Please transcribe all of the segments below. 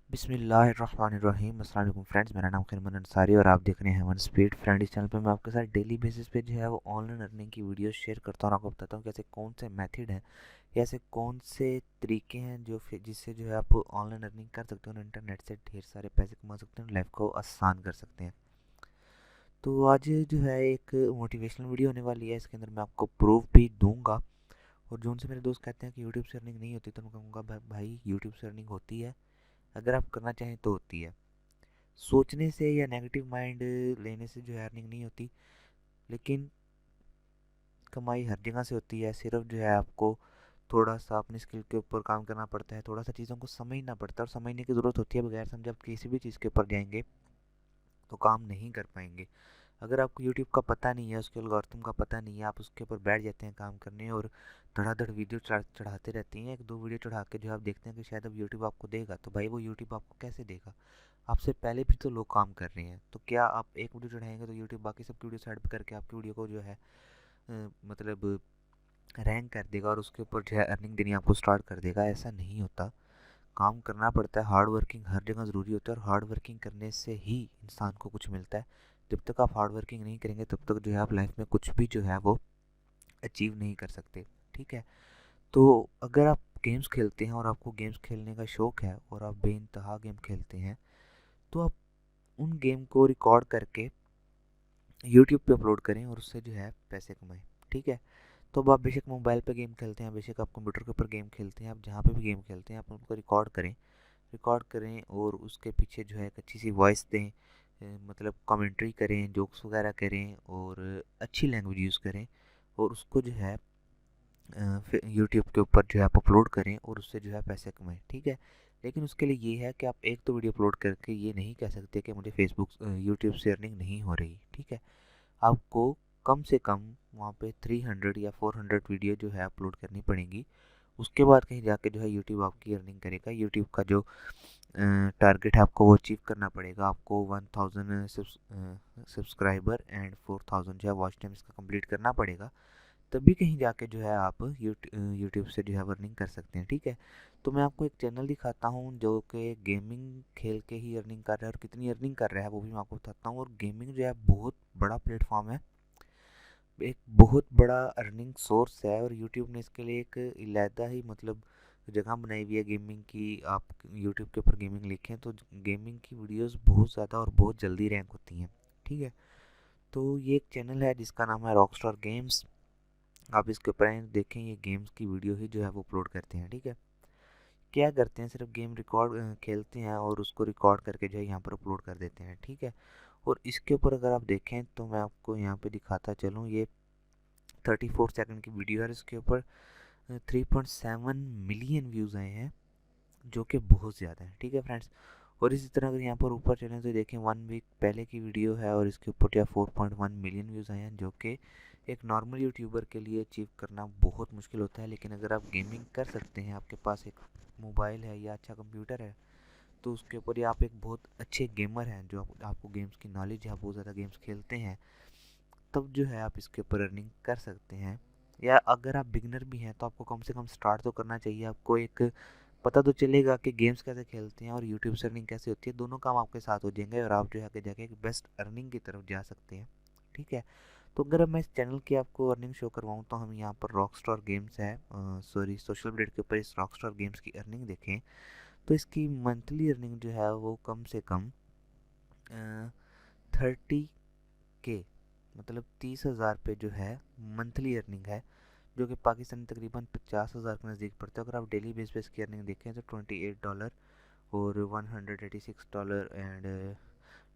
बिस्मिल्लाहिर्रहमानिर्रहीम। अस्सलाम वालेकुम फ्रेंड्स, मेरा नाम खैरमन अंसारी और आप देख रहे हैं वन स्पीड फ्रेंड। इस चैनल पे मैं आपके साथ डेली बेसिस पे जो है वो ऑनलाइन अर्निंग की वीडियो शेयर करता हूँ और आपको बताता हूँ कि ऐसे कौन से मेथड हैं या ऐसे कौन से तरीके हैं जिससे जो है आप ऑनलाइन अर्निंग कर सकते हो और इंटरनेट से ढेर सारे पैसे कमा सकते हैं, लाइफ को आसान कर सकते हैं। तो आज जो है एक मोटिवेशनल वीडियो होने वाली है। इसके अंदर मैं आपको प्रूफ भी दूंगा। और जो उनसे मेरे दोस्त कहते हैं कि यूट्यूब से अर्निंग नहीं होती, तो मैं कहूँगा भाई यूट्यूब से अर्निंग होती है, अगर आप करना चाहें तो होती है। सोचने से या नेगेटिव माइंड लेने से जो है अर्निंग नहीं होती, लेकिन कमाई हर जगह से होती है। सिर्फ जो है आपको थोड़ा सा अपनी स्किल के ऊपर काम करना पड़ता है, थोड़ा सा चीज़ों को समझना पड़ता है, और समझने की ज़रूरत होती है। बगैर समझे आप किसी भी चीज़ के ऊपर जाएंगे तो काम नहीं कर पाएंगे। अगर आपको यूट्यूब का पता नहीं है, उसके एल्गोरिथम का पता नहीं है, आप उसके ऊपर बैठ जाते हैं काम करने और धड़ाधड़ वीडियो चढ़ाते रहते हैं, एक दो वीडियो चढ़ा के जो आप देखते हैं कि शायद अब यूट्यूब आपको देगा, तो भाई वो यूट्यूब आपको कैसे देगा? आपसे पहले भी तो लोग काम कर रहे हैं। तो क्या आप एक वीडियो चढ़ाएंगे तो यूट्यूब बाकी सबकी वीडियो साइड पे करके आपकी वीडियो को जो है मतलब रैंक कर देगा और उसके ऊपर जो है अर्निंग देनी आपको स्टार्ट कर देगा? ऐसा नहीं होता। काम करना पड़ता है, हार्ड वर्किंग हर जगह ज़रूरी होता है, और हार्ड वर्किंग करने से ही इंसान को कुछ मिलता है। जब तक आप हार्ड वर्किंग नहीं करेंगे तब तक जो है आप लाइफ में कुछ भी जो है वो अचीव नहीं कर सकते। ठीक है? तो अगर आप गेम्स खेलते हैं और आपको गेम्स खेलने का शौक है और आप बेइंतहा गेम खेलते हैं, तो आप उन गेम को रिकॉर्ड करके यूट्यूब पे अपलोड करें और उससे जो है पैसे कमाएं। ठीक है? तो अब आप बेशक मोबाइल पे गेम खेलते हैं, बेशक आप कंप्यूटर के ऊपर गेम खेलते हैं, आप जहाँ पे भी गेम खेलते हैं आप उनको रिकॉर्ड करें और उसके पीछे जो है एक अच्छी सी वॉइस दें। मतलब कमेंट्री करें, जोक्स वगैरह करें और अच्छी लैंग्वेज यूज़ करें, और उसको जो है फिर यूट्यूब के ऊपर जो है आप अपलोड करें और उससे जो है पैसे कमाएं। ठीक है? लेकिन उसके लिए ये है कि आप एक तो वीडियो अपलोड करके ये नहीं कह सकते कि मुझे फेसबुक यूट्यूब से अर्निंग नहीं हो रही। ठीक है? आपको कम से कम वहाँ पे 300 या 400 वीडियो जो है अपलोड करनी पड़ेंगी। उसके बाद कहीं जाके जो है यूट्यूब आपकी अर्निंग करेगा। यूट्यूब का जो टारगेट है आपको वो अचीव करना पड़ेगा। आपको 1000 सब्सक्राइबर एंड 4000 जो है वॉच टाइम इसका कंप्लीट करना पड़ेगा। तभी कहीं जाके जो है आप यूट्यूब से जो है अर्निंग कर सकते हैं। ठीक है? तो मैं आपको एक चैनल दिखाता हूँ जो कि गेमिंग खेल के ही अर्निंग कर रहा है, और कितनी अर्निंग कर रहा है वो भी मैं आपको बताता हूँ। और गेमिंग जो है बहुत बड़ा प्लेटफॉर्म है, एक बहुत बड़ा अर्निंग सोर्स है, और यूट्यूब ने इसके लिए एक अलहदा ही मतलब जगह बनाई हुई है गेमिंग की। आप यूट्यूब के ऊपर गेमिंग लिखें तो गेमिंग की वीडियोस बहुत ज़्यादा और बहुत जल्दी रैंक होती हैं। ठीक है? तो ये एक चैनल है जिसका नाम है रॉकस्टार गेम्स। आप इसके ऊपर देखें, ये गेम्स की वीडियो ही जो है वो अपलोड करते हैं। ठीक है? क्या करते हैं, सिर्फ गेम रिकॉर्ड खेलते हैं और उसको रिकॉर्ड करके जो है यहाँ पर अपलोड कर देते हैं। ठीक है? और इसके ऊपर अगर आप देखें तो मैं आपको यहाँ पे दिखाता चलूँ, ये 34 सेकंड की वीडियो है। इसके ऊपर 3.7 मिलियन व्यूज़ आए हैं, जो कि बहुत ज़्यादा है। ठीक है फ्रेंड्स? और इसी तरह अगर यहाँ पर ऊपर चलें तो देखें 1 वीक पहले की वीडियो है और इसके ऊपर जो है 4.1 मिलियन व्यूज़ आए हैं, जो कि एक नॉर्मल यूट्यूबर के लिए अचीव करना बहुत मुश्किल होता है। लेकिन अगर आप गेमिंग कर सकते हैं, आपके पास एक मोबाइल है या अच्छा कंप्यूटर है, तो उसके ऊपर या आप एक बहुत अच्छे गेमर हैं, जो आपको गेम्स की नॉलेज है, आप बहुत ज़्यादा गेम्स खेलते हैं, तब जो है आप इसके ऊपर अर्निंग कर सकते हैं। या अगर आप बिगनर भी हैं तो आपको कम से कम स्टार्ट तो करना चाहिए। आपको एक पता तो चलेगा कि गेम्स कैसे खेलते हैं और यूट्यूब से अर्निंग कैसे होती है। दोनों काम आपके साथ हो जाएंगे और आप जो है आगे जाके एक बेस्ट अर्निंग की तरफ जा सकते हैं। ठीक है? तो अगर मैं इस चैनल की आपको अर्निंग शो करवाऊँ तो हम यहाँ पर रॉकस्टार गेम्स है, सॉरी सोशल ब्लेड के ऊपर इस रॉकस्टार गेम्स की अर्निंग देखें तो इसकी मंथली अर्निंग जो है वो कम से कम 30K, मतलब 30,000 पे जो है मंथली अर्निंग है, जो कि पाकिस्तानी तकरीबन 50,000 के नज़दीक पड़ता है। अगर आप डेली बेस पे इसकी अर्निंग देखें तो $28 और $186 एंड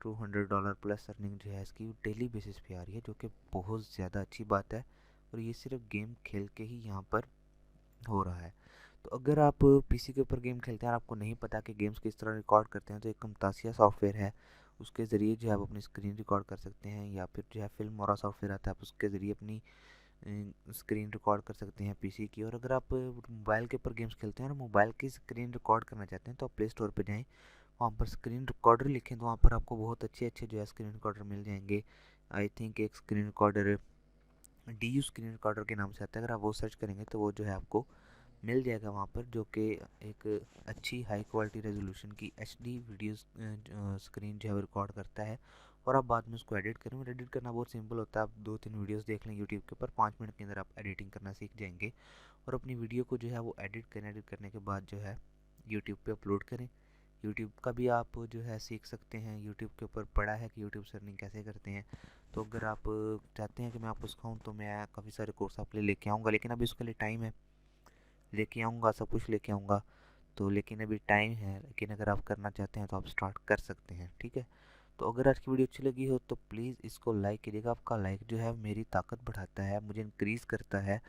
$200 प्लस अर्निंग जो है इसकी डेली बेसिस पे आ रही है, जो कि बहुत ज़्यादा अच्छी बात है। और ये सिर्फ गेम खेल के ही यहाँ पर हो रहा है। तो अगर आप पीसी के ऊपर गेम खेलते हैं और आपको नहीं पता कि गेम्स किस तरह रिकॉर्ड करते हैं, तो एक कमतासिया सॉफ्टवेयर है, उसके ज़रिए जो है आप अपनी स्क्रीन रिकॉर्ड कर सकते हैं। या फिर जो है फिल्म और सॉफ्टवेयर आता है, आप उसके ज़रिए अपनी स्क्रीन रिकॉर्ड कर सकते हैं पीसी की। और अगर आप मोबाइल के ऊपर गेम्स खेलते हैं और मोबाइल की स्क्रीन रिकॉर्ड करना चाहते हैं तो आप प्ले स्टोर पर जाएँ, वहाँ पर स्क्रीन रिकॉर्डर लिखें तो वहाँ पर आपको बहुत अच्छे अच्छे जो है स्क्रीन रिकॉर्डर मिल जाएंगे। आई थिंक एक screen recorder D you screen recorder के नाम से आता है, अगर आप वो सर्च करेंगे तो वो जो है आपको मिल जाएगा वहाँ पर, जो कि एक अच्छी हाई क्वालिटी रेजोल्यूशन की एचडी वीडियो स्क्रीन जो है वो रिकॉर्ड करता है। और आप बाद में उसको एडिट करें। और एडिट करना बहुत सिंपल होता है, आप 2-3 वीडियोस देख लें यूट्यूब के ऊपर, 5 मिनट के अंदर आप एडिटिंग करना सीख जाएंगे। और अपनी वीडियो को जो है वो एडिट करें, एडिट करने के बाद जो है यूट्यूब पे अपलोड करें। यूट्यूब का भी आप जो है सीख सकते हैं, यूट्यूब के ऊपर पढ़ा है कि यूट्यूब से अर्निंग कैसे करते हैं। तो अगर आप चाहते हैं कि मैं आपको सिखाऊं तो मैं काफ़ी सारे कोर्स आपके लिए लेके आऊँगा, लेकिन अभी उसके लिए टाइम है। लेके आऊँगा, सब कुछ लेके आऊँगा, तो लेकिन अभी टाइम है। लेकिन अगर आप करना चाहते हैं तो आप स्टार्ट कर सकते हैं, ठीक है। तो अगर आज की वीडियो अच्छी लगी हो तो प्लीज़ इसको लाइक कीजिएगा। आपका लाइक जो है मेरी ताकत बढ़ाता है, मुझे इंक्रीज़ करता है,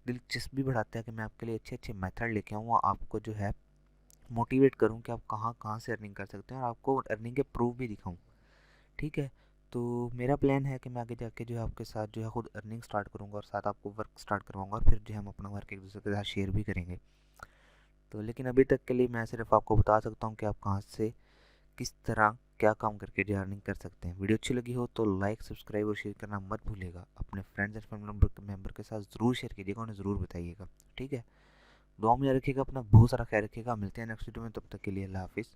दिलचस्पी बढ़ाता है कि मैं आपके लिए अच्छे अच्छे मेथड लेके आऊँ, आपको जो है मोटिवेट करूँ कि आप कहाँ कहाँ से अर्निंग कर सकते हैं, और आपको अर्निंग के प्रूफ भी दिखाऊँ, ठीक है। तो मेरा प्लान है कि मैं आगे जाके जो है आपके साथ जो है खुद अर्निंग स्टार्ट करूँगा, और साथ आपको वर्क स्टार्ट करवाऊँगा, और फिर जो है हम अपना वर्क एक दूसरे के साथ शेयर भी करेंगे। तो लेकिन अभी तक के लिए मैं सिर्फ आपको बता सकता हूँ कि आप कहाँ से किस तरह क्या काम करके जो अर्निंग कर सकते हैं। वीडियो अच्छी लगी हो तो लाइक, सब्सक्राइब और शेयर करना मत भूलिएगा। अपने फ्रेंड्स एंड फैमिली मेंबर के साथ ज़रूर शेयर कीजिएगा, उन्हें ज़रूर बताइएगा, ठीक है। दुआ में याद रखिएगा, अपना बहुत सारा ख्याल रखिएगा। मिलते हैं नेक्स्ट वीडियो में, तब तक के लिए अल्लाह हाफिज़।